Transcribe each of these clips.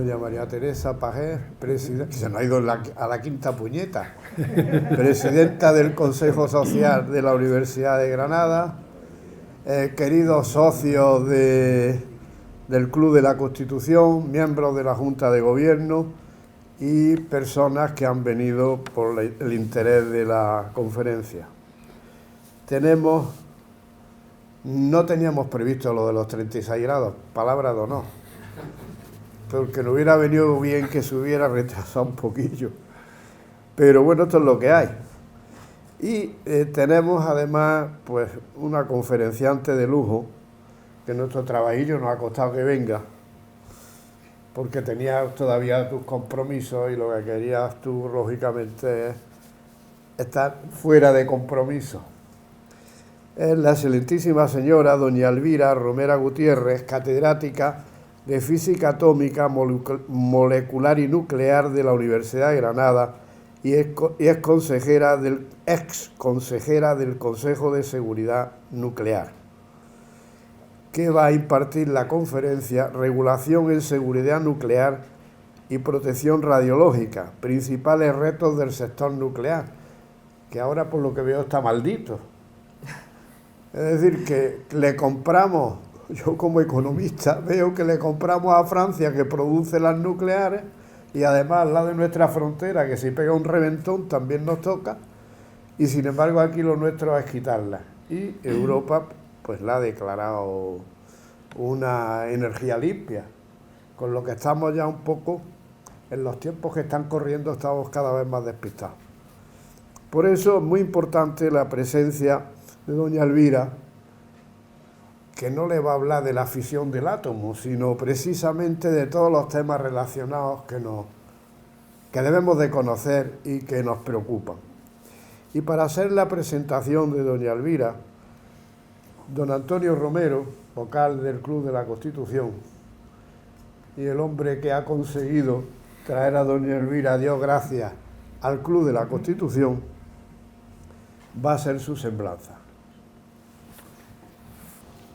doña María Teresa Pajés, que se nos ha ido a la quinta puñeta, presidenta del Consejo Social de la Universidad de Granada, queridos socios del Club de la Constitución, miembros de la Junta de Gobierno y personas que han venido por el interés de la conferencia. No teníamos previsto lo de los 36 grados, palabra de honor, porque nos hubiera venido bien que se hubiera retrasado un poquillo. Pero bueno, esto es lo que hay. Y tenemos además pues una conferenciante de lujo, que nuestro trabajillo nos ha costado que venga, porque tenías todavía tus compromisos y lo que querías tú, lógicamente, es estar fuera de compromiso. Es la excelentísima señora doña Elvira Romera Gutiérrez, catedrática de Física Atómica, Molecular y Nuclear de la Universidad de Granada y ex consejera del Consejo de Seguridad Nuclear, que va a impartir la conferencia Regulación en Seguridad Nuclear y Protección Radiológica, principales retos del sector nuclear, que ahora por lo que veo está maldito. Es decir, que le compramos, yo como economista veo que le compramos a Francia, que produce las nucleares, y además la de nuestra frontera, que si pega un reventón también nos toca, y sin embargo aquí lo nuestro es quitarla. Y Europa pues la ha declarado una energía limpia, con lo que estamos ya un poco, en los tiempos que están corriendo, estamos cada vez más despistados. Por eso es muy importante la presencia de doña Elvira, que no le va a hablar de la fisión del átomo, sino precisamente de todos los temas relacionados que debemos de conocer y que nos preocupan. Y para hacer la presentación de doña Elvira, don Antonio Romero, vocal del Club de la Constitución, y el hombre que ha conseguido traer a doña Elvira, Dios gracias, al Club de la Constitución, va a ser su semblanza.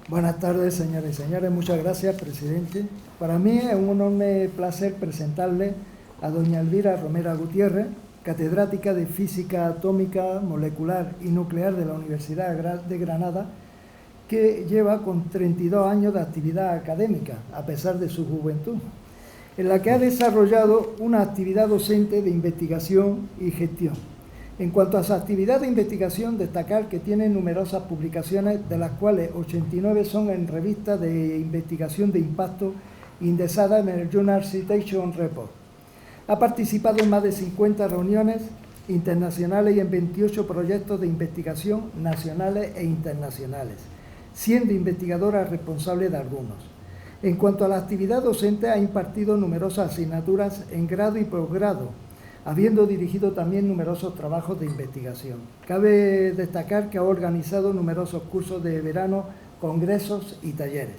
Buenas tardes, señores y señores. Muchas gracias, presidente. Para mí es un enorme placer presentarle a doña Elvira Romera Gutiérrez, catedrática de Física Atómica, Molecular y Nuclear de la Universidad de Granada, que lleva con 32 años de actividad académica, a pesar de su juventud, en la que ha desarrollado una actividad docente de investigación y gestión. En cuanto a su actividad de investigación, destacar que tiene numerosas publicaciones, de las cuales 89 son en revistas de investigación de impacto indexadas en el Journal Citation Report. Ha participado en más de 50 reuniones internacionales y en 28 proyectos de investigación nacionales e internacionales, siendo investigadora responsable de algunos. En cuanto a la actividad docente, ha impartido numerosas asignaturas en grado y posgrado, habiendo dirigido también numerosos trabajos de investigación. Cabe destacar que ha organizado numerosos cursos de verano, congresos y talleres.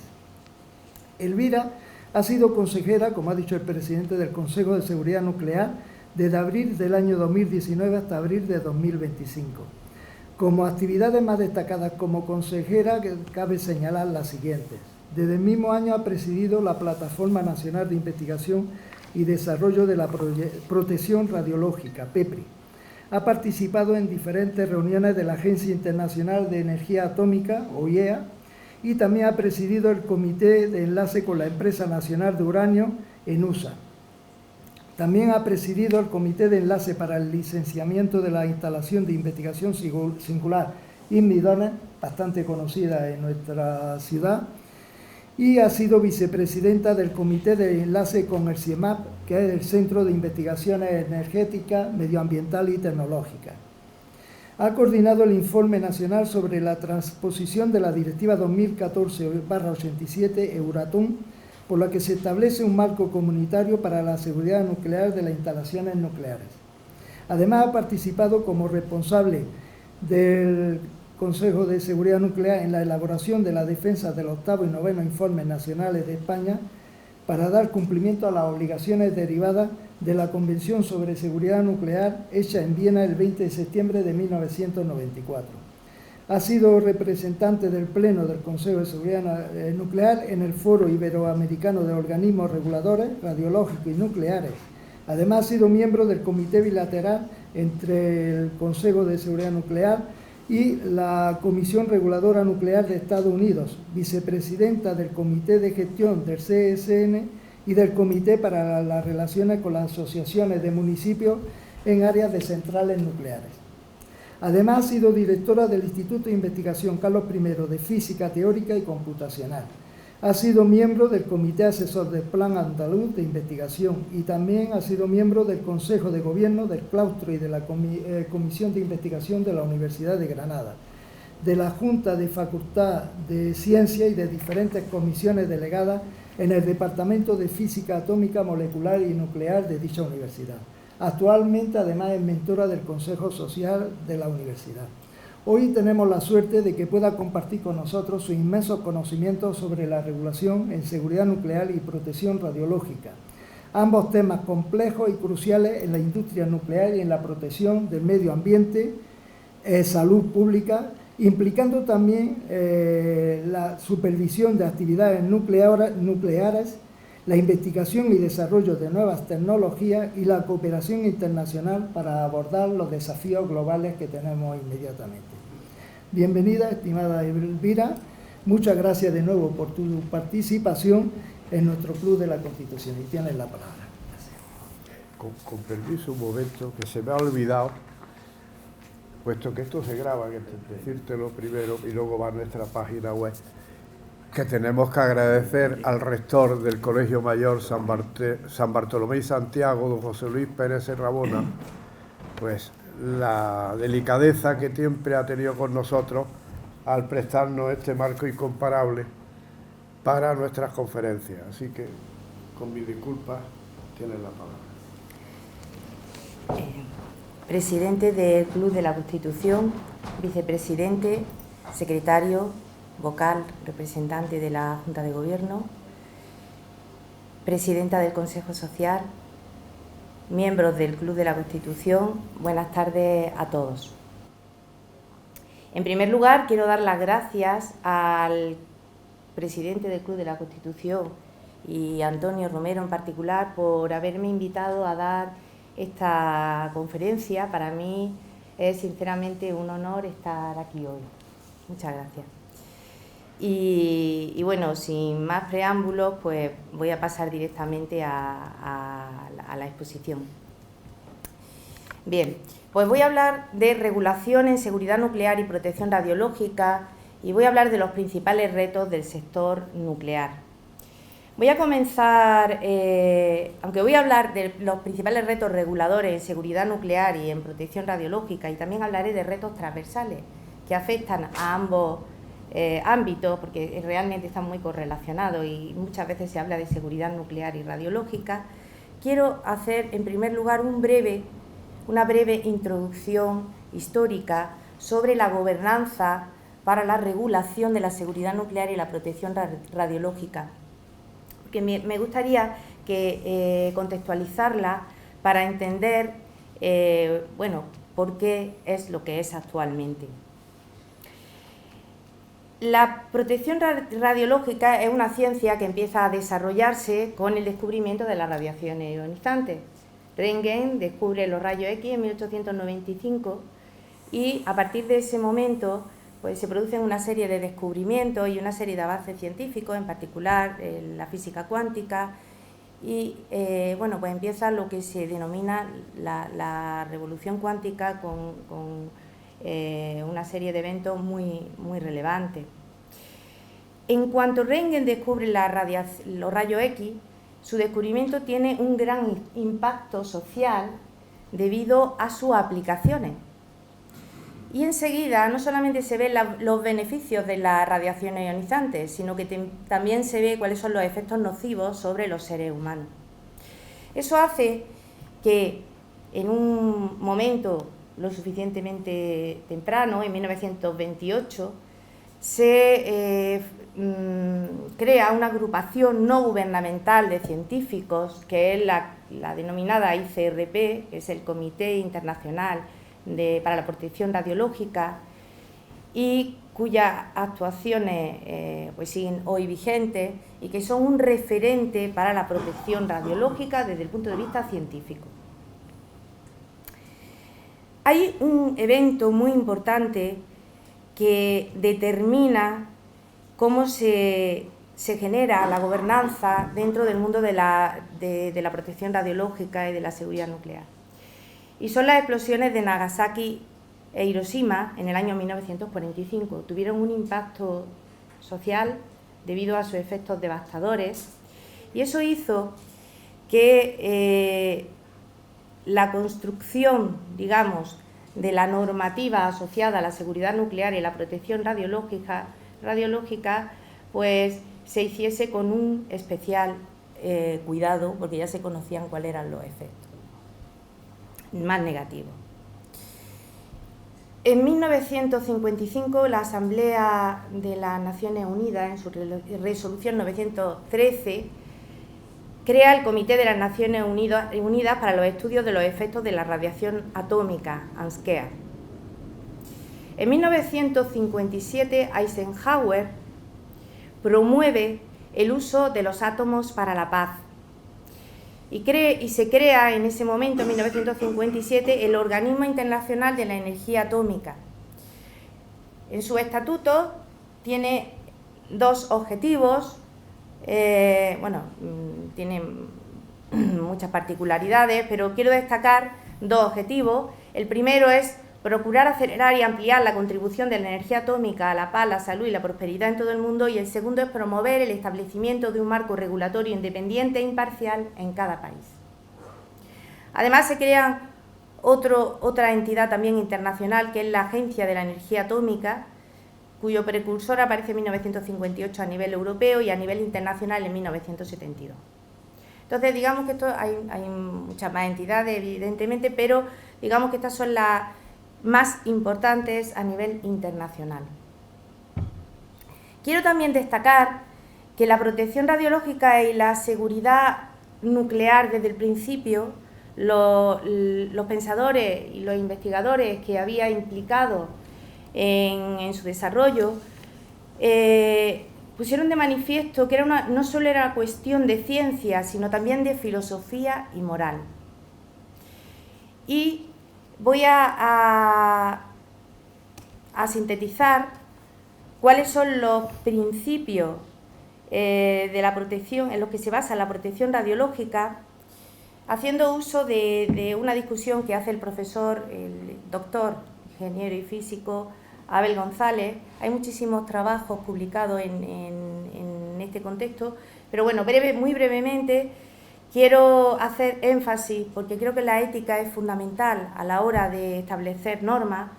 Elvira ha sido consejera, como ha dicho el presidente del Consejo de Seguridad Nuclear, desde abril del año 2019 hasta abril de 2025. Como actividades más destacadas como consejera, cabe señalar las siguientes. Desde el mismo año ha presidido la Plataforma Nacional de Investigación y Desarrollo de la Protección Radiológica, PEPRI. Ha participado en diferentes reuniones de la Agencia Internacional de Energía Atómica, OIEA, y también ha presidido el Comité de Enlace con la Empresa Nacional de Uranio, ENUSA. También ha presidido el Comité de Enlace para el Licenciamiento de la Instalación de Investigación Singular, INVIDONE, bastante conocida en nuestra ciudad, y ha sido vicepresidenta del Comité de Enlace con el CIEMAP, que es el Centro de Investigaciones Energéticas, Medioambiental y Tecnológicas. Ha coordinado el Informe Nacional sobre la transposición de la Directiva 2014/87 Euratom, por la que se establece un marco comunitario para la seguridad nuclear de las instalaciones nucleares. Además, ha participado como responsable del Consejo de Seguridad Nuclear en la elaboración de la defensa del 8º y 9º Informes Nacionales de España para dar cumplimiento a las obligaciones derivadas de la Convención sobre Seguridad Nuclear hecha en Viena el 20 de septiembre de 1994. Ha sido representante del Pleno del Consejo de Seguridad Nuclear en el Foro Iberoamericano de Organismos Reguladores Radiológicos y Nucleares. Además, ha sido miembro del Comité Bilateral entre el Consejo de Seguridad Nuclear y la Comisión Reguladora Nuclear de Estados Unidos, vicepresidenta del Comité de Gestión del CSN y del Comité para las Relaciones con las Asociaciones de Municipios en áreas de centrales nucleares. Además, ha sido directora del Instituto de Investigación Carlos I de Física Teórica y Computacional. Ha sido miembro del Comité Asesor del Plan Andaluz de Investigación y también ha sido miembro del Consejo de Gobierno del Claustro y de la Comisión de Investigación de la Universidad de Granada, de la Junta de Facultad de Ciencia y de diferentes comisiones delegadas en el Departamento de Física Atómica, Molecular y Nuclear de dicha universidad. Actualmente, además, es mentora del Consejo Social de la universidad. Hoy tenemos la suerte de que pueda compartir con nosotros sus inmensos conocimientos sobre la regulación en seguridad nuclear y protección radiológica, ambos temas complejos y cruciales en la industria nuclear y en la protección del medio ambiente, salud pública, implicando también la supervisión de actividades nucleares, la investigación y desarrollo de nuevas tecnologías y la cooperación internacional para abordar los desafíos globales que tenemos inmediatamente. Bienvenida, estimada Elvira. Muchas gracias de nuevo por tu participación en nuestro Club de la Constitución. Y tienes la palabra. Con permiso, un momento, que se me ha olvidado, puesto que esto se graba, que decírtelo primero y luego va a nuestra página web, que tenemos que agradecer al rector del Colegio Mayor San Bartolomé y Santiago, don José Luis Pérez Rabona, pues la delicadeza que siempre ha tenido con nosotros al prestarnos este marco incomparable para nuestras conferencias. Así que, con mis disculpas, tienes la palabra. Presidente del Club de la Constitución, vicepresidente, secretario, vocal, representante de la Junta de Gobierno, presidenta del Consejo Social, miembros del Club de la Constitución, buenas tardes a todos. En primer lugar, quiero dar las gracias al presidente del Club de la Constitución y a Antonio Romero en particular por haberme invitado a dar esta conferencia. Para mí es sinceramente un honor estar aquí hoy. Muchas gracias. Y bueno, sin más preámbulos, pues voy a pasar directamente a la exposición. Bien, pues voy a hablar de regulación en seguridad nuclear y protección radiológica y voy a hablar de los principales retos del sector nuclear. Voy a comenzar, aunque voy a hablar de los principales retos reguladores en seguridad nuclear y en protección radiológica, y también hablaré de retos transversales que afectan a ambos ámbitos, porque realmente están muy correlacionados y muchas veces se habla de seguridad nuclear y radiológica. Quiero hacer en primer lugar una breve introducción histórica sobre la gobernanza para la regulación de la seguridad nuclear y la protección radiológica, porque me gustaría contextualizarla para entender por qué es lo que es actualmente. La protección radiológica es una ciencia que empieza a desarrollarse con el descubrimiento de las radiaciones ionizantes. Röntgen descubre los rayos X en 1895 y a partir de ese momento pues, se producen una serie de descubrimientos y una serie de avances científicos, en particular la física cuántica, y pues empieza lo que se denomina la revolución cuántica con una serie de eventos muy relevantes. En cuanto Röntgen descubre los rayos X, su descubrimiento tiene un gran impacto social debido a sus aplicaciones. Y enseguida no solamente se ven los beneficios de las radiaciones ionizantes, sino que también se ve cuáles son los efectos nocivos sobre los seres humanos. Eso hace que en un momento lo suficientemente temprano, en 1928, se crea una agrupación no gubernamental de científicos, que es la denominada ICRP, que es el Comité Internacional para la Protección Radiológica, y cuyas actuaciones pues siguen hoy vigentes y que son un referente para la protección radiológica desde el punto de vista científico. Hay un evento muy importante que determina cómo se genera la gobernanza dentro del mundo de la protección radiológica y de la seguridad nuclear. Y son las explosiones de Nagasaki e Hiroshima en el año 1945. Tuvieron un impacto social debido a sus efectos devastadores y eso hizo que la construcción, digamos, de la normativa asociada a la seguridad nuclear y la protección radiológica pues se hiciese con un especial cuidado, porque ya se conocían cuáles eran los efectos más negativos. En 1955 la Asamblea de las Naciones Unidas, en su resolución 913, crea el Comité de las Naciones Unidas para los estudios de los efectos de la radiación atómica, ANSKEA. En 1957 Eisenhower promueve el uso de los átomos para la paz y se crea en ese momento, en 1957, el Organismo Internacional de la Energía Atómica. En su estatuto tiene dos objetivos, tiene muchas particularidades, pero quiero destacar dos objetivos. El primero es procurar acelerar y ampliar la contribución de la energía atómica a la paz, la salud y la prosperidad en todo el mundo, y el segundo es promover el establecimiento de un marco regulatorio independiente e imparcial en cada país. Además, se crea otra entidad también internacional, que es la Agencia de la Energía Atómica, cuyo precursor aparece en 1958 a nivel europeo y a nivel internacional en 1972. Entonces, digamos que hay muchas más entidades, evidentemente, pero digamos que estas son las más importantes a nivel internacional. Quiero también destacar que la protección radiológica y la seguridad nuclear desde el principio, los pensadores y los investigadores que había implicado en su desarrollo, pusieron de manifiesto que no solo era cuestión de ciencia, sino también de filosofía y moral. Y voy a sintetizar cuáles son los principios de la protección, en los que se basa la protección radiológica, haciendo uso de una discusión que hace el profesor, el doctor, ingeniero y físico Abel González. Hay muchísimos trabajos publicados en este contexto, pero bueno, muy brevemente quiero hacer énfasis, porque creo que la ética es fundamental a la hora de establecer normas,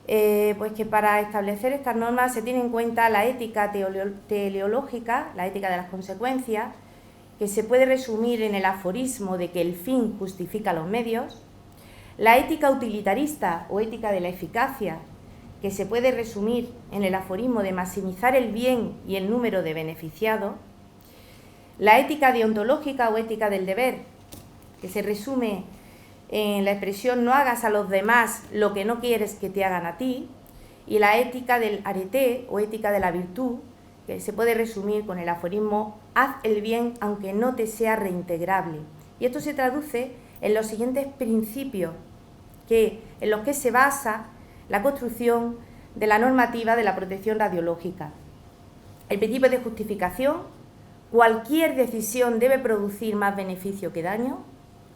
pues que para establecer estas normas se tiene en cuenta la ética teleológica, la ética de las consecuencias, que se puede resumir en el aforismo de que el fin justifica los medios, la ética utilitarista o ética de la eficacia, que se puede resumir en el aforismo de maximizar el bien y el número de beneficiados, la ética deontológica o ética del deber, que se resume en la expresión no hagas a los demás lo que no quieres que te hagan a ti, y la ética del arete o ética de la virtud, que se puede resumir con el aforismo haz el bien aunque no te sea reintegrable. Y esto se traduce en los siguientes principios en los que se basa la construcción de la normativa de la protección radiológica. El principio de justificación: cualquier decisión debe producir más beneficio que daño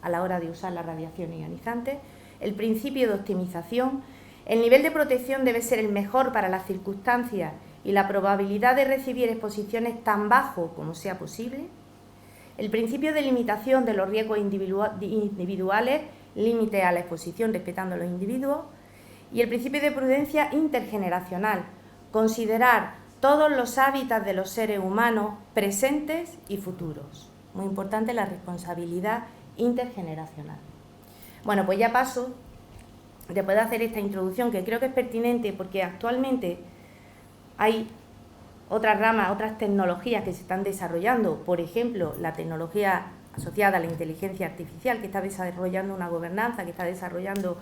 a la hora de usar la radiación ionizante. El principio de optimización: el nivel de protección debe ser el mejor para las circunstancias y la probabilidad de recibir exposiciones tan bajo como sea posible. El principio de limitación de los riesgos individuales: límite a la exposición respetando a los individuos. Y el principio de prudencia intergeneracional: considerar todos los hábitats de los seres humanos presentes y futuros. Muy importante la responsabilidad intergeneracional. Bueno, pues ya paso, después de hacer esta introducción, que creo que es pertinente porque actualmente hay otras ramas, otras tecnologías que se están desarrollando, por ejemplo, la tecnología asociada a la inteligencia artificial, que está desarrollando una gobernanza, que está desarrollando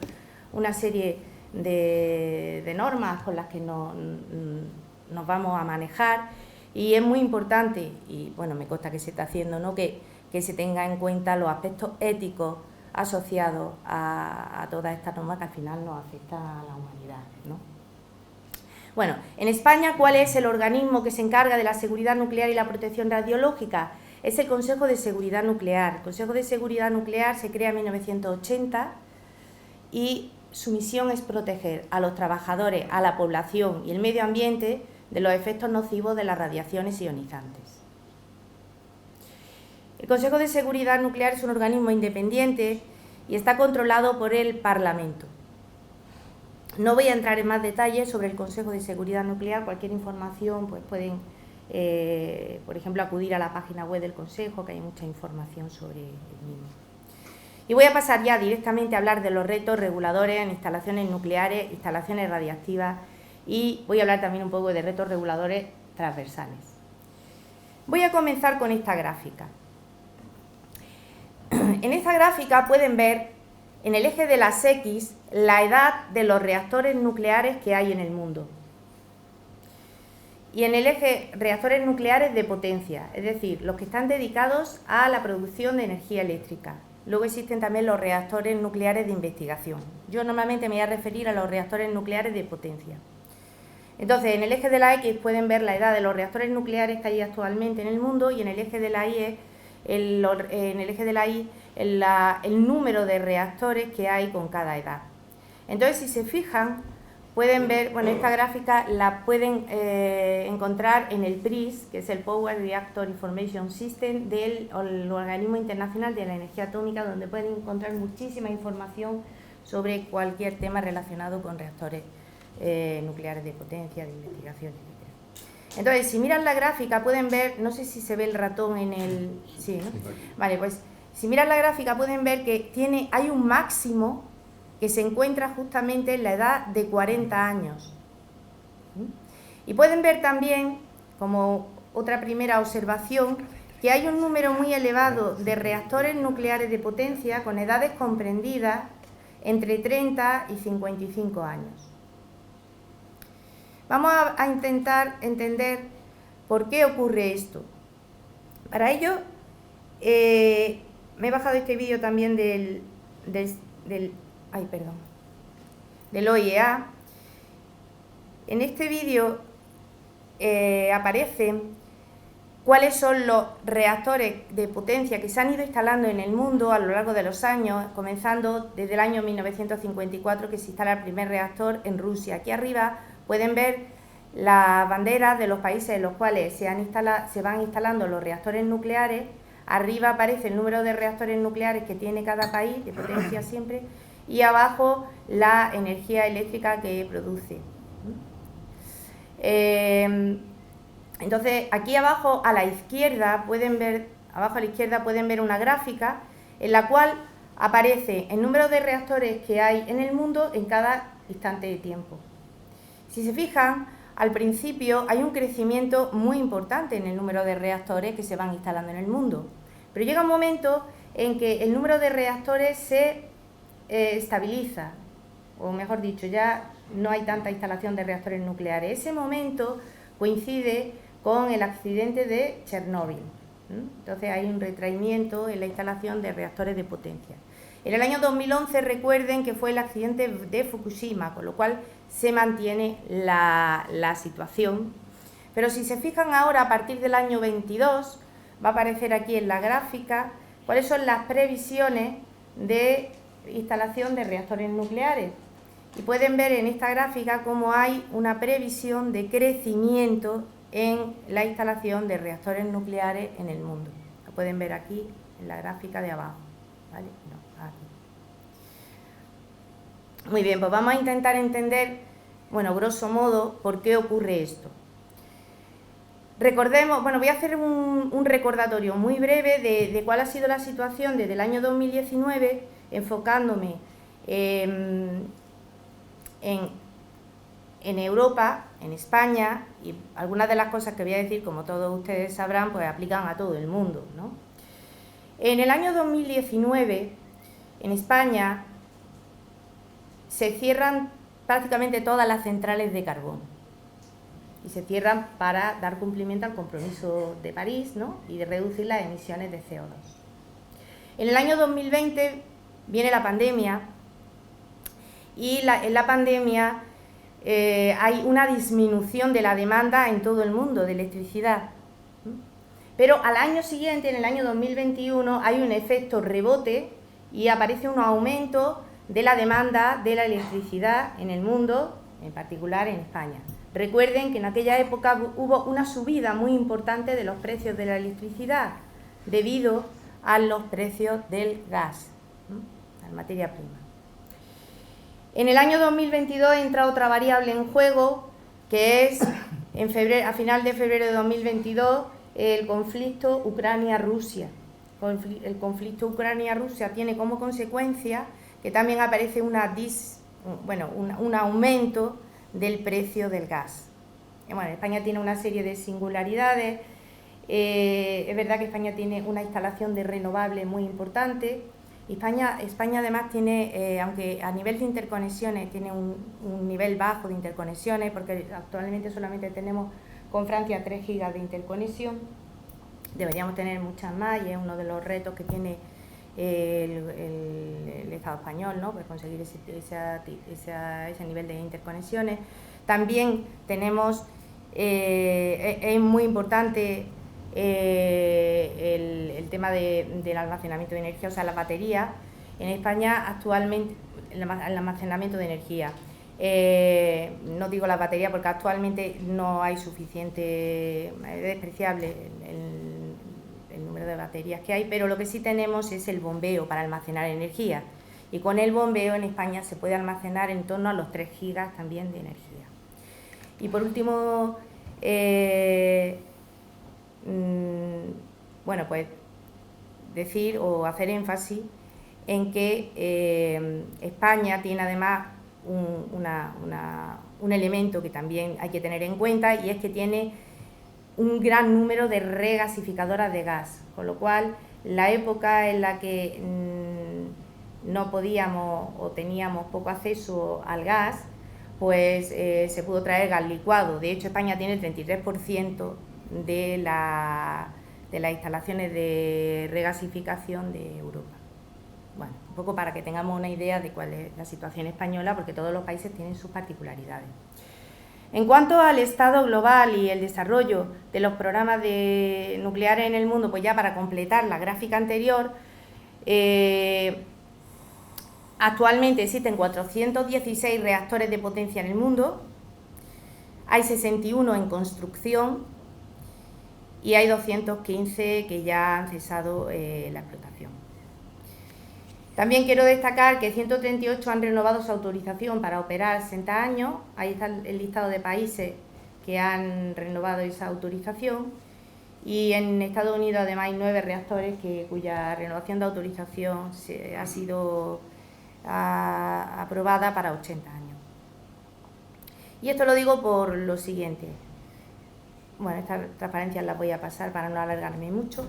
una serie de normas con las que nos vamos a manejar, y es muy importante, y bueno, me consta que se está haciendo, ¿no?, que se tenga en cuenta los aspectos éticos asociados a todas estas normas que al final nos afectan a la humanidad, ¿no? Bueno, en España, ¿cuál es el organismo que se encarga de la seguridad nuclear y la protección radiológica? Es el Consejo de Seguridad Nuclear. El Consejo de Seguridad Nuclear se crea en 1980 y su misión es proteger a los trabajadores, a la población y el medio ambiente de los efectos nocivos de las radiaciones ionizantes. El Consejo de Seguridad Nuclear es un organismo independiente y está controlado por el Parlamento. No voy a entrar en más detalles sobre el Consejo de Seguridad Nuclear. Cualquier información pues pueden, por ejemplo, acudir a la página web del Consejo, que hay mucha información sobre el mismo. Y voy a pasar ya directamente a hablar de los retos reguladores en instalaciones nucleares, instalaciones radiactivas, y voy a hablar también un poco de retos reguladores transversales. Voy a comenzar con esta gráfica. En esta gráfica pueden ver en el eje de las X la edad de los reactores nucleares que hay en el mundo. Y en el eje reactores nucleares de potencia, es decir, los que están dedicados a la producción de energía eléctrica. Luego existen también los reactores nucleares de investigación. Yo normalmente me voy a referir a los reactores nucleares de potencia. Entonces, en el eje de la X pueden ver la edad de los reactores nucleares que hay actualmente en el mundo, y en el eje de la Y el número de reactores que hay con cada edad. Entonces, si se fijan, pueden ver, bueno, esta gráfica la pueden encontrar en el PRIS, que es el Power Reactor Information System del Organismo Internacional de la Energía Atómica, donde pueden encontrar muchísima información sobre cualquier tema relacionado con reactores nucleares de potencia, de investigación, etc. Entonces, si miran la gráfica pueden ver, no sé si se ve el ratón en el... Sí, ¿no? Vale, pues si miran la gráfica pueden ver que hay un máximo que se encuentra justamente en la edad de 40 años. Y pueden ver también, como otra primera observación, que hay un número muy elevado de reactores nucleares de potencia con edades comprendidas entre 30 y 55 años. Vamos a intentar entender por qué ocurre esto. Para ello, me he bajado este vídeo también del OIEA. En este vídeo aparecen cuáles son los reactores de potencia que se han ido instalando en el mundo a lo largo de los años, comenzando desde el año 1954, que se instala el primer reactor en Rusia. Aquí arriba pueden ver las banderas de los países en los cuales se van instalando los reactores nucleares. Arriba aparece el número de reactores nucleares que tiene cada país, de potencia siempre, y abajo la energía eléctrica que produce. Entonces, aquí abajo a la izquierda pueden ver una gráfica en la cual aparece el número de reactores que hay en el mundo en cada instante de tiempo. Si se fijan, al principio hay un crecimiento muy importante en el número de reactores que se van instalando en el mundo, pero llega un momento en que el número de reactores se estabiliza, o mejor dicho, ya no hay tanta instalación de reactores nucleares. Ese momento coincide con el accidente de Chernóbil. Entonces hay un retraimiento en la instalación de reactores de potencia. En el año 2011 recuerden que fue el accidente de Fukushima, con lo cual se mantiene la situación. Pero si se fijan ahora, a partir del año 22, va a aparecer aquí en la gráfica cuáles son las previsiones de instalación de reactores nucleares. Y pueden ver en esta gráfica cómo hay una previsión de crecimiento en la instalación de reactores nucleares en el mundo. Lo pueden ver aquí en la gráfica de abajo, ¿vale? No, aquí. Muy bien, pues vamos a intentar entender, bueno, grosso modo, por qué ocurre esto. Recordemos, bueno, voy a hacer un recordatorio muy breve de cuál ha sido la situación desde el año 2019, enfocándome en Europa, en España, y algunas de las cosas que voy a decir, como todos ustedes sabrán, pues aplican a todo el mundo, ¿no? En el año 2019, en España, se cierran prácticamente todas las centrales de carbón y se cierran para dar cumplimiento al compromiso de París, ¿no?, y de reducir las emisiones de CO2. En el año 2020 viene la pandemia y en la pandemia hay una disminución de la demanda en todo el mundo de electricidad. Pero al año siguiente, en el año 2021, hay un efecto rebote y aparece un aumento de la demanda de la electricidad en el mundo, en particular en España. Recuerden que en aquella época hubo una subida muy importante de los precios de la electricidad debido a los precios del gas, la materia prima. En el año 2022 entra otra variable en juego, que es a final de febrero de 2022 el conflicto Ucrania-Rusia. El conflicto Ucrania-Rusia tiene como consecuencia que también aparece un aumento del precio del gas. Bueno, España tiene una serie de singularidades. Es verdad que España tiene una instalación de renovables muy importante. España además tiene, aunque a nivel de interconexiones tiene un nivel bajo de interconexiones, porque actualmente solamente tenemos con Francia 3 gigas de interconexión, deberíamos tener muchas más y es uno de los retos que tiene el Estado español, ¿no?, pues conseguir ese nivel de interconexiones. También tenemos, es muy importante el tema del almacenamiento de energía, o sea, las baterías. En España actualmente, el almacenamiento de energía, no digo las baterías porque actualmente no hay suficiente, es despreciable el número de baterías que hay, pero lo que sí tenemos es el bombeo para almacenar energía, y con el bombeo en España se puede almacenar en torno a los 3 gigas también de energía. Y por último, bueno, pues decir o hacer énfasis en que España tiene además un elemento que también hay que tener en cuenta, y es que tiene un gran número de regasificadoras de gas, con lo cual la época en la que no podíamos o teníamos poco acceso al gas, pues se pudo traer gas licuado. De hecho, España tiene el 33% de las instalaciones de regasificación de Europa. Bueno, un poco para que tengamos una idea de cuál es la situación española, porque todos los países tienen sus particularidades. En cuanto al estado global y el desarrollo de los programas nucleares en el mundo, pues ya para completar la gráfica anterior, actualmente existen 416 reactores de potencia en el mundo, hay 61 en construcción y hay 215 que ya han cesado la explotación. También quiero destacar que 138 han renovado su autorización para operar 60 años. Ahí está el listado de países que han renovado esa autorización. Y en Estados Unidos además hay 9 reactores cuya renovación de autorización ha sido aprobada para 80 años. Y esto lo digo por lo siguiente. Bueno, estas transparencias las voy a pasar para no alargarme mucho.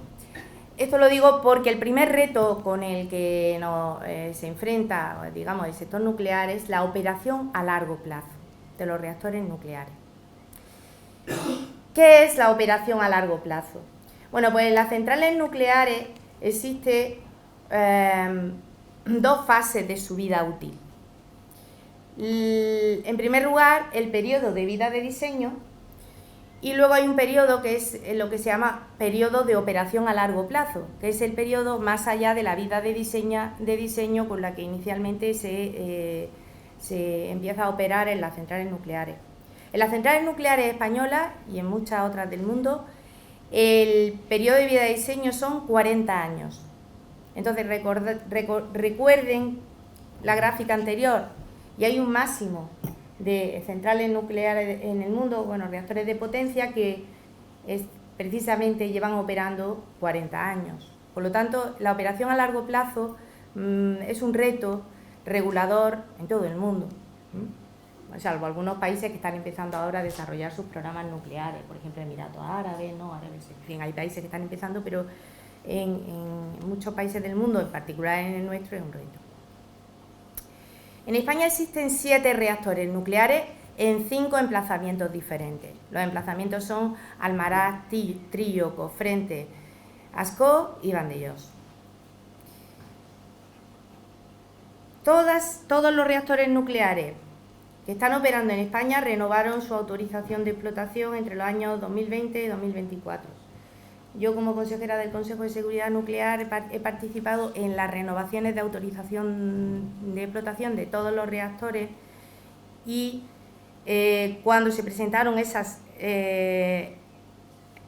Esto lo digo porque el primer reto con el que se enfrenta, digamos, el sector nuclear es la operación a largo plazo de los reactores nucleares. ¿Qué es la operación a largo plazo? Bueno, pues en las centrales nucleares existe 2 fases de su vida útil. En primer lugar, el periodo de vida de diseño, y luego hay un periodo que es lo que se llama periodo de operación a largo plazo, que es el periodo más allá de la vida de diseño con la que inicialmente se empieza a operar en las centrales nucleares. En las centrales nucleares españolas y en muchas otras del mundo, el periodo de vida de diseño son 40 años. Entonces recuerden la gráfica anterior, y hay un máximo de centrales nucleares en el mundo, bueno, reactores de potencia que precisamente llevan operando 40 años. Por lo tanto, la operación a largo plazo es un reto regulador en todo el mundo, salvo algunos países que están empezando ahora a desarrollar sus programas nucleares, por ejemplo, Emiratos Árabes, en fin, hay países que están empezando, pero en muchos países del mundo, en particular en el nuestro, es un reto. En España existen 7 reactores nucleares en 5 emplazamientos diferentes. Los emplazamientos son Almaraz, Trillo, Cofrente, Ascó y Vandellós. Todos los reactores nucleares que están operando en España renovaron su autorización de explotación entre los años 2020 y 2024. Yo, como consejera del Consejo de Seguridad Nuclear, he participado en las renovaciones de autorización de explotación de todos los reactores y cuando se presentaron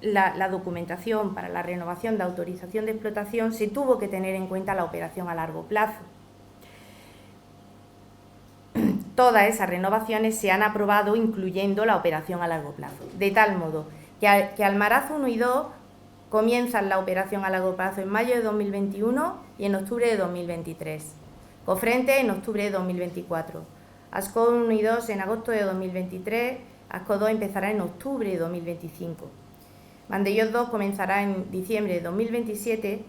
la documentación para la renovación de autorización de explotación, se tuvo que tener en cuenta la operación a largo plazo. Todas esas renovaciones se han aprobado incluyendo la operación a largo plazo, de tal modo que Almaraz 1 y 2 comienzan la operación a largo plazo en mayo de 2021 y en octubre de 2023, Cofrente en octubre de 2024, Ascó 1 y 2 en agosto de 2023, Ascó 2 empezará en octubre de 2025, Vandellós 2 comenzará en diciembre de 2027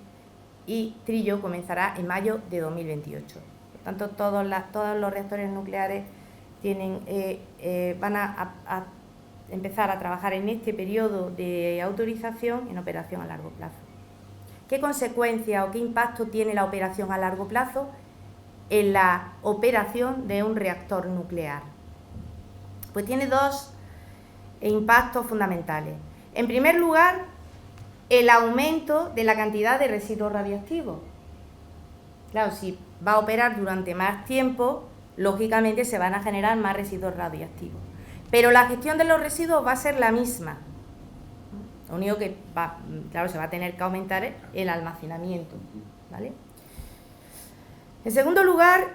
y Trillo comenzará en mayo de 2028. Por tanto, todos los reactores nucleares van a empezar a trabajar en este periodo de autorización en operación a largo plazo. ¿Qué consecuencia o qué impacto tiene la operación a largo plazo en la operación de un reactor nuclear? Pues tiene 2 impactos fundamentales. En primer lugar, el aumento de la cantidad de residuos radiactivos. Claro, si va a operar durante más tiempo, lógicamente se van a generar más residuos radiactivos. Pero la gestión de los residuos va a ser la misma. Lo único que se va a tener que aumentar el almacenamiento, ¿vale? En segundo lugar,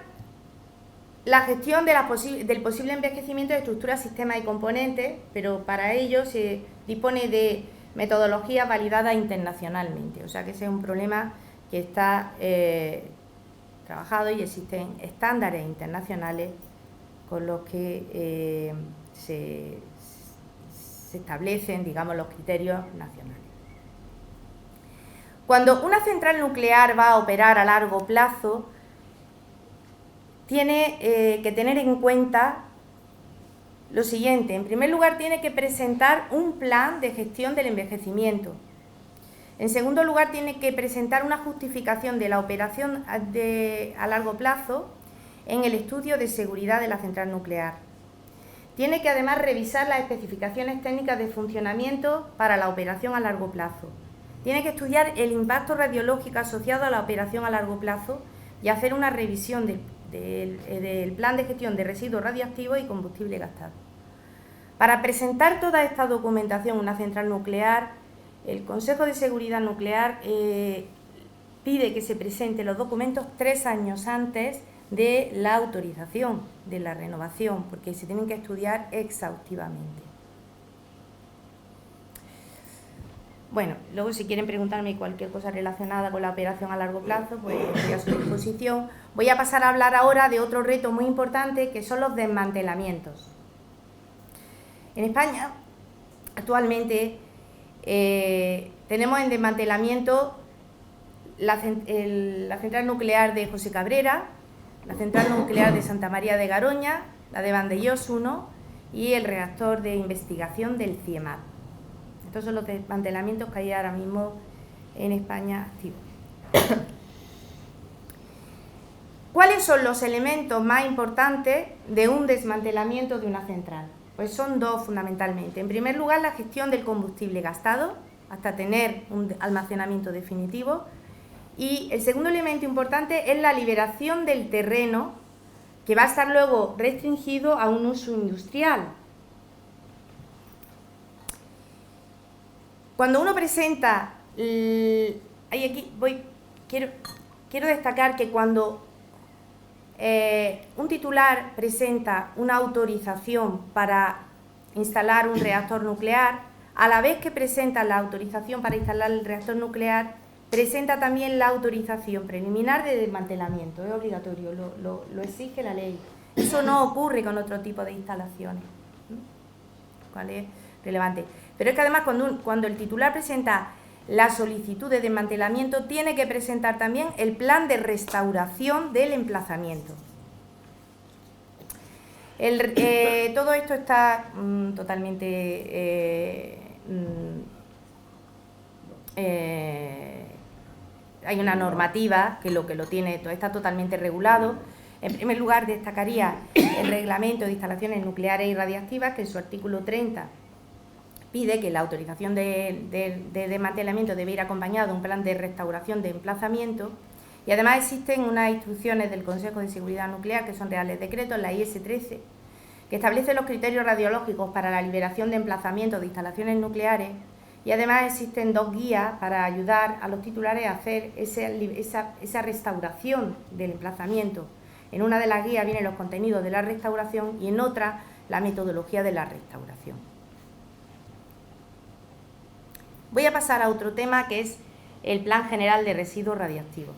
la gestión del posible envejecimiento de estructuras, sistemas y componentes, pero para ello se dispone de metodologías validadas internacionalmente. O sea que ese es un problema que está trabajado y existen estándares internacionales con los que se establecen, digamos, los criterios nacionales. Cuando una central nuclear va a operar a largo plazo, tiene que tener en cuenta lo siguiente. En primer lugar, tiene que presentar un plan de gestión del envejecimiento. En segundo lugar, tiene que presentar una justificación de la operación a largo plazo en el estudio de seguridad de la central nuclear. Tiene que además revisar las especificaciones técnicas de funcionamiento para la operación a largo plazo. Tiene que estudiar el impacto radiológico asociado a la operación a largo plazo y hacer una revisión del plan de gestión de residuos radiactivos y combustible gastado. Para presentar toda esta documentación en una central nuclear, el Consejo de Seguridad Nuclear pide que se presenten los documentos 3 años antes de la autorización, de la renovación, porque se tienen que estudiar exhaustivamente. Bueno, luego si quieren preguntarme cualquier cosa relacionada con la operación a largo plazo, pues estoy a su disposición. Voy a pasar a hablar ahora de otro reto muy importante, que son los desmantelamientos. En España, actualmente, tenemos en desmantelamiento la central nuclear de José Cabrera, la central nuclear de Santa María de Garoña, la de Vandellós 1 y el reactor de investigación del CIEMAT. Estos son los desmantelamientos que hay ahora mismo en España activos. ¿Cuáles son los elementos más importantes de un desmantelamiento de una central? Pues son 2 fundamentalmente. En primer lugar, la gestión del combustible gastado, hasta tener un almacenamiento definitivo. Y el segundo elemento importante es la liberación del terreno, que va a estar luego restringido a un uso industrial. Cuando uno presenta, quiero destacar que cuando un titular presenta una autorización para instalar un reactor nuclear, a la vez que presenta la autorización para instalar el reactor nuclear, presenta también la autorización preliminar de desmantelamiento. Es obligatorio, lo exige la ley. Eso no ocurre con otro tipo de instalaciones. ¿Cuál es relevante? Pero es que además cuando el titular presenta la solicitud de desmantelamiento, tiene que presentar también el plan de restauración del emplazamiento. Todo esto está totalmente... hay una normativa que lo tiene, está totalmente regulado. En primer lugar, destacaría el Reglamento de Instalaciones Nucleares y Radiactivas, que en su artículo 30 pide que la autorización de desmantelamiento debe ir acompañado de un plan de restauración de emplazamiento, y además existen unas instrucciones del Consejo de Seguridad Nuclear, que son reales decretos, la IS 13, que establece los criterios radiológicos para la liberación de emplazamientos de instalaciones nucleares, y además existen 2 guías para ayudar a los titulares a hacer esa restauración del emplazamiento. En una de las guías vienen los contenidos de la restauración y en otra la metodología de la restauración. Voy a pasar a otro tema, que es el Plan General de Residuos Radiactivos.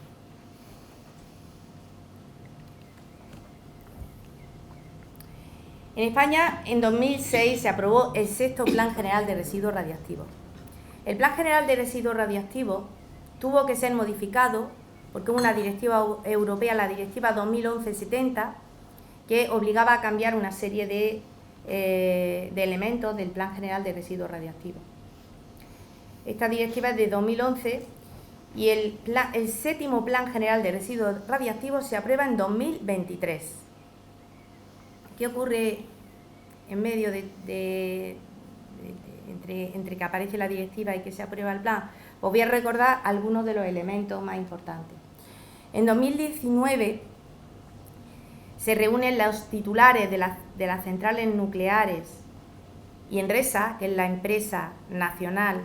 En España, en 2006, se aprobó el 6º Plan General de Residuos Radiactivos. El Plan General de Residuos Radiactivos tuvo que ser modificado porque hubo una directiva europea, la Directiva 2011/70, que obligaba a cambiar una serie de elementos del Plan General de Residuos Radiactivos. Esta directiva es de 2011 y el 7º Plan General de Residuos Radiactivos se aprueba en 2023. ¿Qué ocurre en medio entre que aparece la directiva y que se aprueba el plan? Os voy a recordar algunos de los elementos más importantes. En 2019 se reúnen los titulares de las centrales nucleares y Enresa, que es la empresa nacional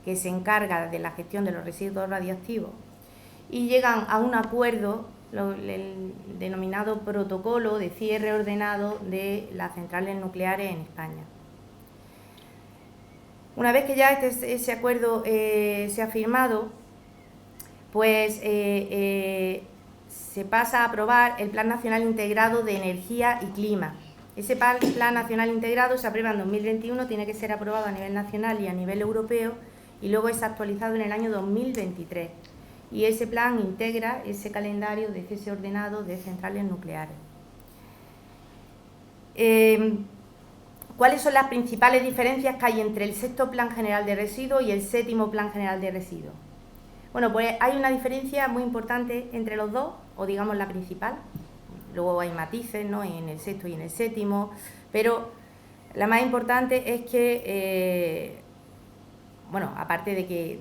que se encarga de la gestión de los residuos radiactivos, y llegan a un acuerdo, el denominado protocolo de cierre ordenado de las centrales nucleares en España. Una vez que ya ese acuerdo se ha firmado, pues se pasa a aprobar el Plan Nacional Integrado de Energía y Clima. Ese Plan Nacional Integrado se aprueba en 2021, tiene que ser aprobado a nivel nacional y a nivel europeo, y luego es actualizado en el año 2023. Y ese plan integra ese calendario de cese ordenado de centrales nucleares. ¿Cuáles son las principales diferencias que hay entre el 6º Plan General de Residuos y el 7º Plan General de Residuos? Bueno, pues hay una diferencia muy importante entre los dos, o digamos la principal. Luego hay matices, ¿no?, en el 6º y en el 7º, pero la más importante es que, bueno, aparte de que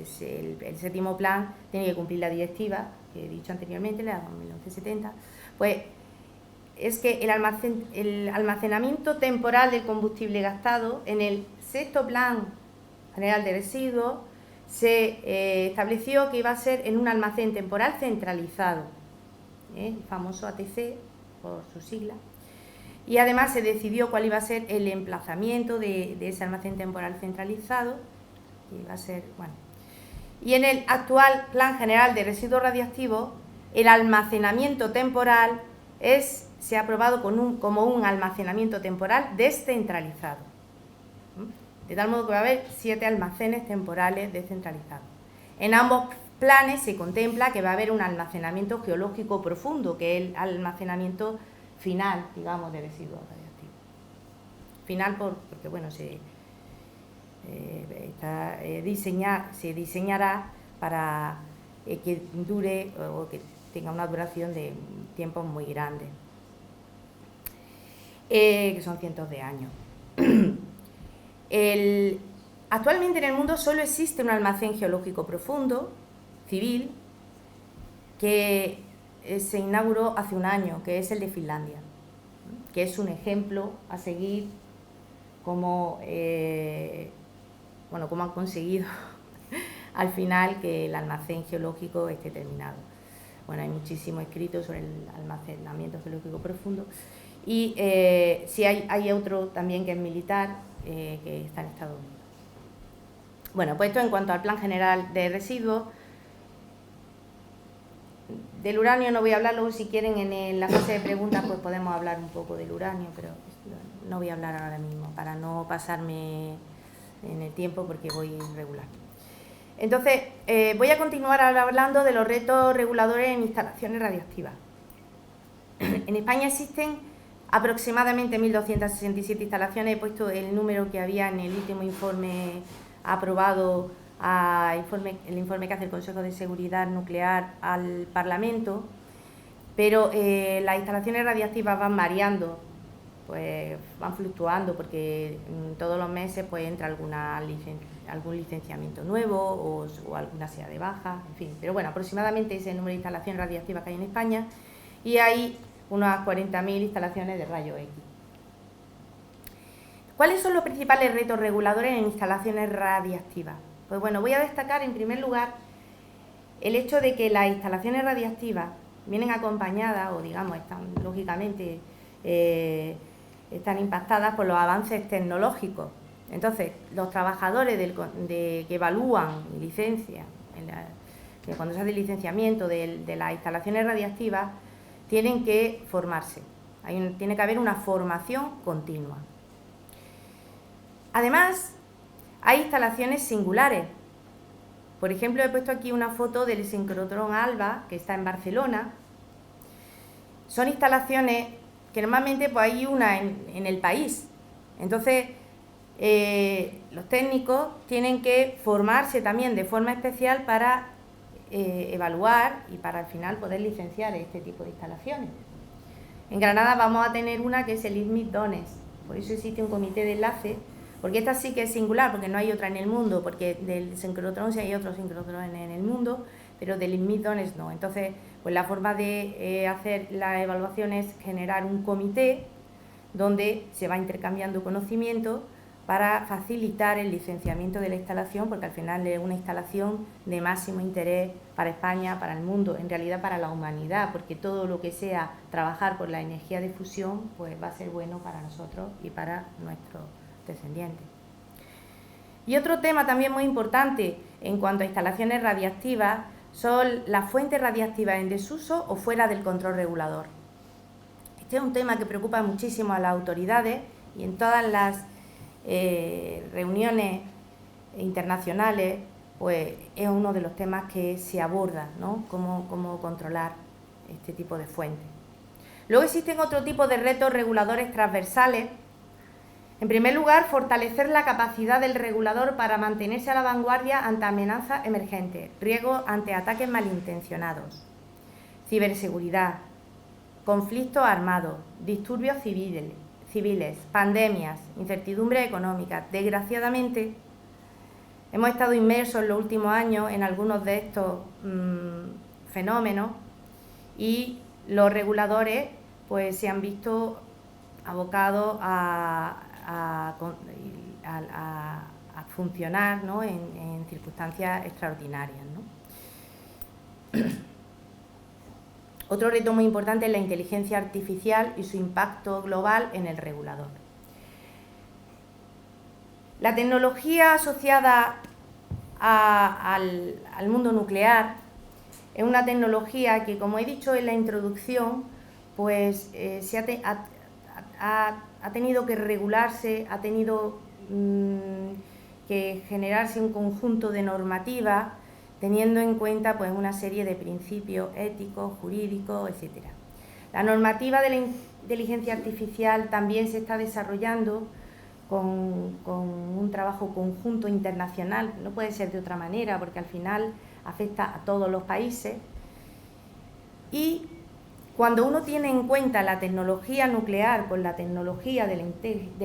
el 7º plan tiene que cumplir la directiva que he dicho anteriormente, la 2011/70, pues es que el almacenamiento temporal del combustible gastado en el 6º Plan General de Residuos se estableció que iba a ser en un almacén temporal centralizado, el famoso ATC por su sigla, y además se decidió cuál iba a ser el emplazamiento de ese almacén temporal centralizado, que iba a ser, bueno. Y en el actual Plan General de Residuos Radiactivos, el almacenamiento temporal se ha aprobado como un almacenamiento temporal descentralizado. De tal modo que va a haber 7 almacenes temporales descentralizados. En ambos planes se contempla que va a haber un almacenamiento geológico profundo, que es el almacenamiento final, digamos, de residuos radiactivos. Final porque bueno, se diseñará para que dure o que tenga una duración de tiempos muy grandes, que son cientos de años. Actualmente en el mundo solo existe un almacén geológico profundo, civil, que se inauguró hace un año, que es el de Finlandia, que es un ejemplo a seguir cómo han conseguido al final que el almacén geológico esté terminado. Bueno, hay muchísimo escrito sobre el almacenamiento geológico profundo, y sí hay otro también que es militar, que está en Estados Unidos. Bueno, pues esto en cuanto al Plan General de Residuos. Del uranio no voy a hablar, luego si quieren en la fase de preguntas pues podemos hablar un poco del uranio, pero no voy a hablar ahora mismo para no pasarme en el tiempo porque voy regular. Entonces, voy a continuar ahora hablando de los retos reguladores en instalaciones radiactivas. En España existen aproximadamente 1.267 instalaciones. He puesto el número que había en el último informe aprobado, el informe que hace el Consejo de Seguridad Nuclear al Parlamento, pero las instalaciones radiactivas van variando, pues van fluctuando, porque todos los meses pues entra algún licenciamiento nuevo o alguna sea de baja, en fin. Pero bueno, aproximadamente ese es el número de instalaciones radiactivas que hay en España, y hay unas 40.000 instalaciones de rayos X. ¿Cuáles son los principales retos reguladores en instalaciones radiactivas? Pues bueno, voy a destacar en primer lugar el hecho de que las instalaciones radiactivas vienen acompañadas, o digamos, están lógicamente están impactadas por los avances tecnológicos. Entonces, los trabajadores que evalúan y licencian, que cuando se hace el licenciamiento de las instalaciones radiactivas, tienen que formarse. Tiene que haber una formación continua. Además, hay instalaciones singulares. Por ejemplo, he puesto aquí una foto del sincrotrón ALBA, que está en Barcelona. Son instalaciones que normalmente pues, hay una en el país. Entonces, los técnicos tienen que formarse también de forma especial para evaluar y para al final poder licenciar este tipo de instalaciones. En Granada vamos a tener una que es el ISMIT DONES, por eso existe un comité de enlace, porque esta sí que es singular, porque no hay otra en el mundo, porque del sincrotrón sí hay otro sincrotrón en el mundo, pero del ISMIT DONES no. Entonces, pues la forma de hacer la evaluación es generar un comité donde se va intercambiando conocimiento para facilitar el licenciamiento de la instalación, porque al final es una instalación de máximo interés para España, para el mundo, en realidad para la humanidad, porque todo lo que sea trabajar por la energía de fusión, pues va a ser bueno para nosotros y para nuestros descendientes. Y otro tema también muy importante en cuanto a instalaciones radiactivas son las fuentes radiactivas en desuso o fuera del control regulador. Este es un tema que preocupa muchísimo a las autoridades y en todas las reuniones internacionales pues es uno de los temas que se aborda, ¿no? Cómo controlar este tipo de fuentes. Luego existen otro tipo de retos reguladores transversales. En primer lugar, fortalecer la capacidad del regulador para mantenerse a la vanguardia ante amenazas emergentes, riesgos ante ataques malintencionados, ciberseguridad, conflictos armados, disturbios civiles, pandemias, incertidumbre económica. Desgraciadamente, hemos estado inmersos en los últimos años en algunos de estos fenómenos y los reguladores pues, se han visto abocados a funcionar, ¿no? en circunstancias extraordinarias, ¿no? Otro reto muy importante es la inteligencia artificial y su impacto global en el regulador. La tecnología asociada al mundo nuclear es una tecnología que, como he dicho en la introducción, pues ha tenido que regularse, ha tenido que generarse un conjunto de normativas teniendo en cuenta pues, una serie de principios éticos, jurídicos, etc. La normativa de la inteligencia artificial también se está desarrollando con un trabajo conjunto internacional, no puede ser de otra manera porque al final afecta a todos los países. Y cuando uno tiene en cuenta la tecnología nuclear con la tecnología de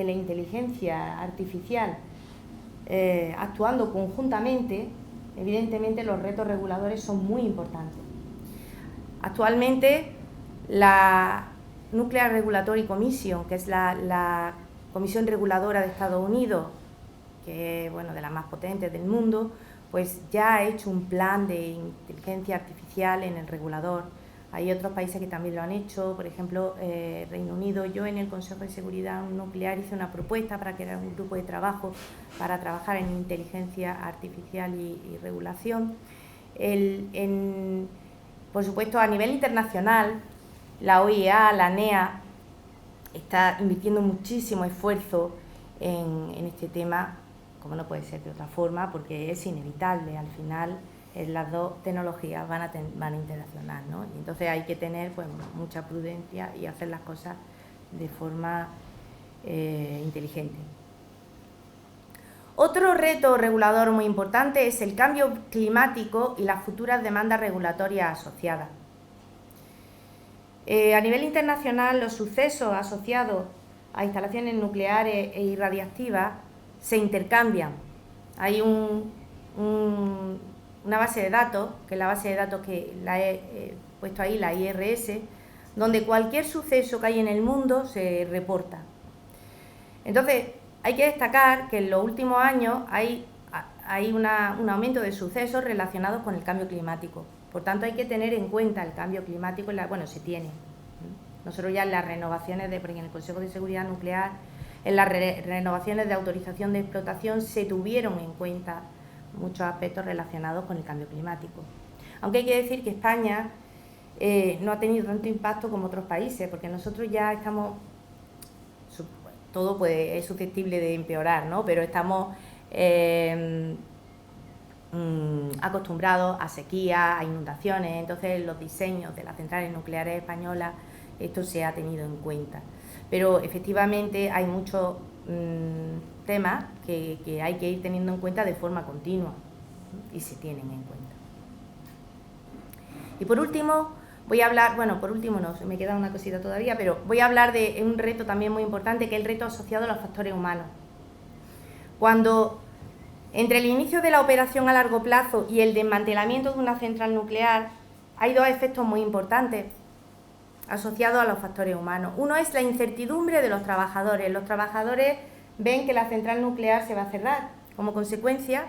la inteligencia artificial actuando conjuntamente, evidentemente los retos reguladores son muy importantes. Actualmente la Nuclear Regulatory Commission, que es la Comisión Reguladora de Estados Unidos, que es bueno, de las más potentes del mundo, pues ya ha hecho un plan de inteligencia artificial en el regulador. Hay otros países que también lo han hecho, por ejemplo, Reino Unido. Yo en el Consejo de Seguridad Nuclear hice una propuesta para crear un grupo de trabajo para trabajar en inteligencia artificial y regulación. Por supuesto, a nivel internacional, la OIEA, la NEA, está invirtiendo muchísimo esfuerzo en este tema, como no puede ser de otra forma, porque es inevitable, al final las dos tecnologías van a interaccionar, ¿no? Y entonces hay que tener pues, mucha prudencia y hacer las cosas de forma inteligente. Otro reto regulador muy importante es el cambio climático y las futuras demandas regulatorias asociadas. A nivel internacional, los sucesos asociados a instalaciones nucleares e irradiactivas se intercambian. Hay una base de datos, que es la base de datos que la he puesto ahí, la IRS, donde cualquier suceso que hay en el mundo se reporta. Entonces, hay que destacar que en los últimos años hay un aumento de sucesos relacionados con el cambio climático. Por tanto, hay que tener en cuenta el cambio climático, bueno, se tiene. Nosotros ya en las renovaciones, porque en el Consejo de Seguridad Nuclear, en las renovaciones de autorización de explotación se tuvieron en cuenta muchos aspectos relacionados con el cambio climático. Aunque hay que decir que España no ha tenido tanto impacto como otros países, porque nosotros ya estamos, todo es susceptible de empeorar, ¿no? Pero estamos acostumbrados a sequías, a inundaciones, entonces los diseños de las centrales nucleares españolas, esto se ha tenido en cuenta. Pero efectivamente hay muchos temas que hay que ir teniendo en cuenta de forma continua y se tienen en cuenta. Y por último, voy a hablar, bueno, por último no, me queda una cosita todavía, pero voy a hablar de un reto también muy importante, que es el reto asociado a los factores humanos. Cuando entre el inicio de la operación a largo plazo y el desmantelamiento de una central nuclear, hay dos efectos muy importantes asociados a los factores humanos. Uno es la incertidumbre de los trabajadores. Los trabajadores ven que la central nuclear se va a cerrar. Como consecuencia,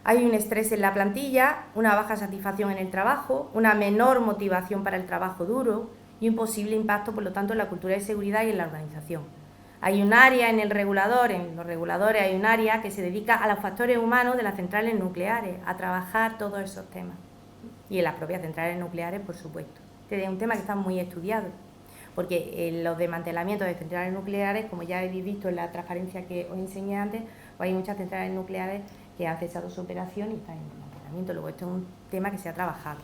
hay un estrés en la plantilla, una baja satisfacción en el trabajo, una menor motivación para el trabajo duro y un posible impacto, por lo tanto, en la cultura de seguridad y en la organización. Hay un área en el regulador, en los reguladores hay un área que se dedica a los factores humanos de las centrales nucleares, a trabajar todos esos temas. Y en las propias centrales nucleares, por supuesto. Este es un tema que está muy estudiado, porque en los desmantelamientos de centrales nucleares, como ya habéis visto en la transparencia que os enseñé antes, pues hay muchas centrales nucleares que han cesado su operación y están en desmantelamiento. Luego esto es un tema que se ha trabajado.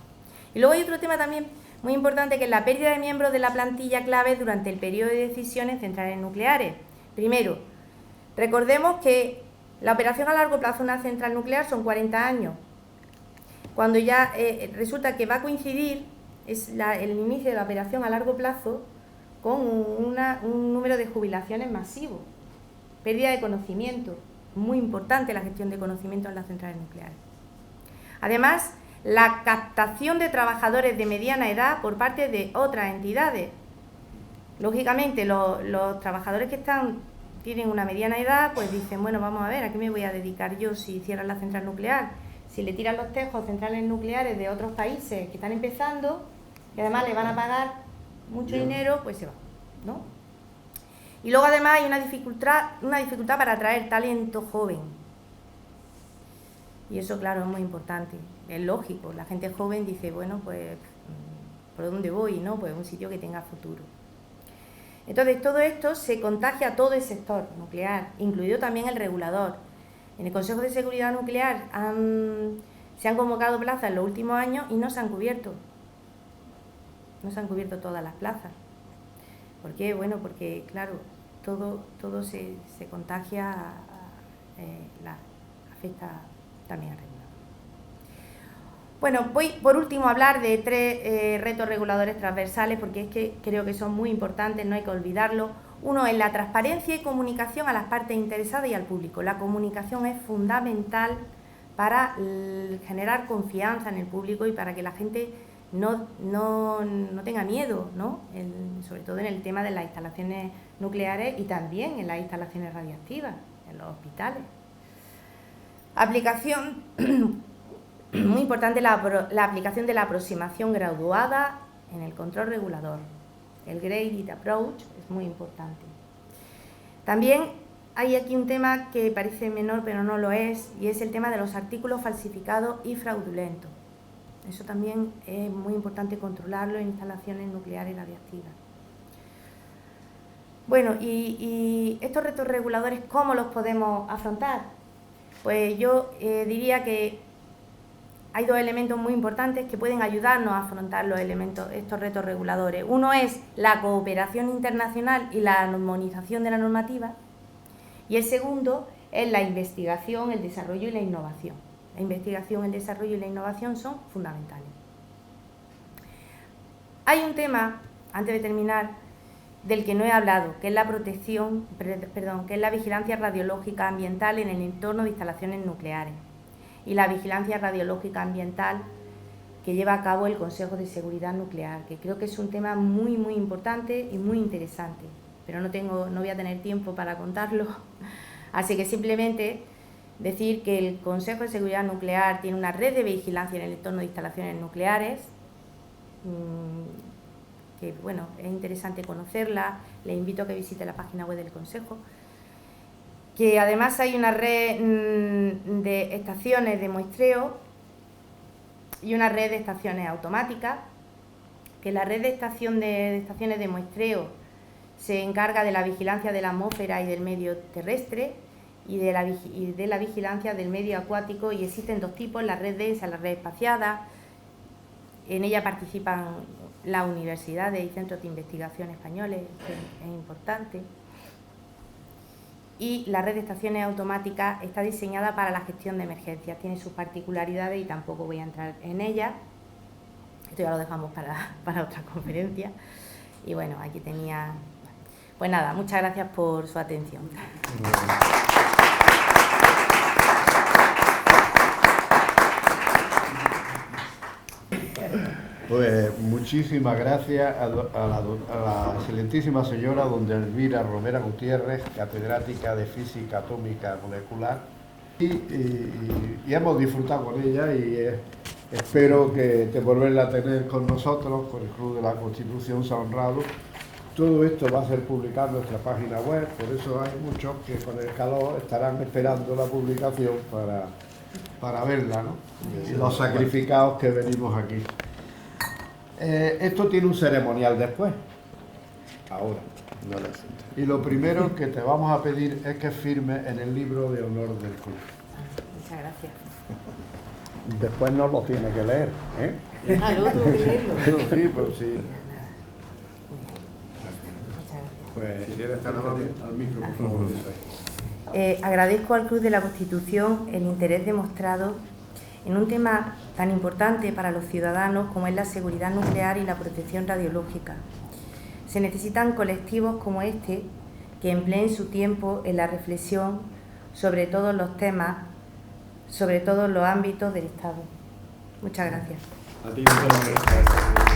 Y luego hay otro tema también muy importante, que es la pérdida de miembros de la plantilla clave durante el periodo de decisión en centrales nucleares. Primero, recordemos que la operación a largo plazo de una central nuclear son 40 años. Cuando ya resulta que va a coincidir el inicio de la operación a largo plazo con un número de jubilaciones masivo, pérdida de conocimiento, muy importante la gestión de conocimiento en las centrales nucleares. Además, la captación de trabajadores de mediana edad por parte de otras entidades. Lógicamente, los trabajadores que tienen una mediana edad, pues dicen, bueno, vamos a ver, ¿a qué me voy a dedicar yo si cierran la central nuclear? Si le tiran los tejos a centrales nucleares de otros países que están empezando, que además le van a pagar mucho dinero, pues se va, ¿no? Y luego además hay una dificultad para atraer talento joven. Y eso, claro, es muy importante. Es lógico, la gente joven dice, bueno, pues, ¿por dónde voy? ¿No? Pues un sitio que tenga futuro. Entonces, todo esto se contagia a todo el sector nuclear, incluido también el regulador. En el Consejo de Seguridad Nuclear se han convocado plazas en los últimos años y no se han cubierto. No se han cubierto todas las plazas. ¿Por qué? Bueno, porque, claro, todo se contagia, afecta también al regulador. Bueno, voy por último a hablar de tres retos reguladores transversales, porque es que creo que son muy importantes, no hay que olvidarlo. Uno es la transparencia y comunicación a las partes interesadas y al público. La comunicación es fundamental para generar confianza en el público y para que la gente no tenga miedo, ¿no? Sobre todo en el tema de las instalaciones nucleares y también en las instalaciones radiactivas, en los hospitales. Aplicación, muy importante la aplicación de la aproximación graduada en el control regulador. El graded approach es muy importante. También hay aquí un tema que parece menor pero no lo es, y es el tema de los artículos falsificados y fraudulentos. Eso también es muy importante controlarlo en instalaciones nucleares radiactivas. Bueno, y estos retos reguladores, ¿cómo los podemos afrontar? Pues yo diría que hay dos elementos muy importantes que pueden ayudarnos a afrontar estos retos reguladores. Uno es la cooperación internacional y la armonización de la normativa, y el segundo es la investigación, el desarrollo y la innovación. La investigación, el desarrollo y la innovación son fundamentales. Hay un tema, antes de terminar, del que no he hablado, que es la que es la vigilancia radiológica ambiental en el entorno de instalaciones nucleares y la vigilancia radiológica ambiental que lleva a cabo el Consejo de Seguridad Nuclear, que creo que es un tema muy importante y muy interesante, pero no voy a tener tiempo para contarlo, así que simplemente decir que el Consejo de Seguridad Nuclear tiene una red de vigilancia en el entorno de instalaciones nucleares, que bueno, es interesante conocerla, le invito a que visite la página web del Consejo, que además hay una red de estaciones de muestreo y una red de estaciones automáticas, que la red de estaciones de muestreo se encarga de la vigilancia de la atmósfera y del medio terrestre y de la vigilancia del medio acuático, y existen dos tipos, la red densa y la red espaciada. En ella participan las universidades y centros de investigación españoles, que es importante. Y la red de estaciones automáticas está diseñada para la gestión de emergencias, tiene sus particularidades y tampoco voy a entrar en ellas. Esto ya lo dejamos para otra conferencia. Y bueno, aquí tenía... Pues nada, muchas gracias por su atención. Pues muchísimas gracias a la excelentísima señora doña Elvira Romera Gutiérrez, catedrática de Física Atómica Molecular, y hemos disfrutado con ella, y espero que volverla a tener con nosotros, con el Club de la Constitución se ha honrado. Todo esto va a ser publicado en nuestra página web, por eso hay muchos que con el calor estarán esperando la publicación para verla, ¿no? Y los sacrificados que venimos aquí. Esto tiene un ceremonial después, ahora. Y lo primero que te vamos a pedir es que firmes en el libro de honor del club. Muchas gracias. Después no lo tiene que leer, ¿eh? Ah, luego tengo que leerlo. Sí, pero sí. Muchas gracias. Pues si quieres estar al micro, por favor. Agradezco al Club de la Constitución el interés demostrado en un tema tan importante para los ciudadanos como es la seguridad nuclear y la protección radiológica. Se necesitan colectivos como este que empleen su tiempo en la reflexión sobre todos los temas, sobre todos los ámbitos del Estado. Muchas gracias. A ti, muchas gracias.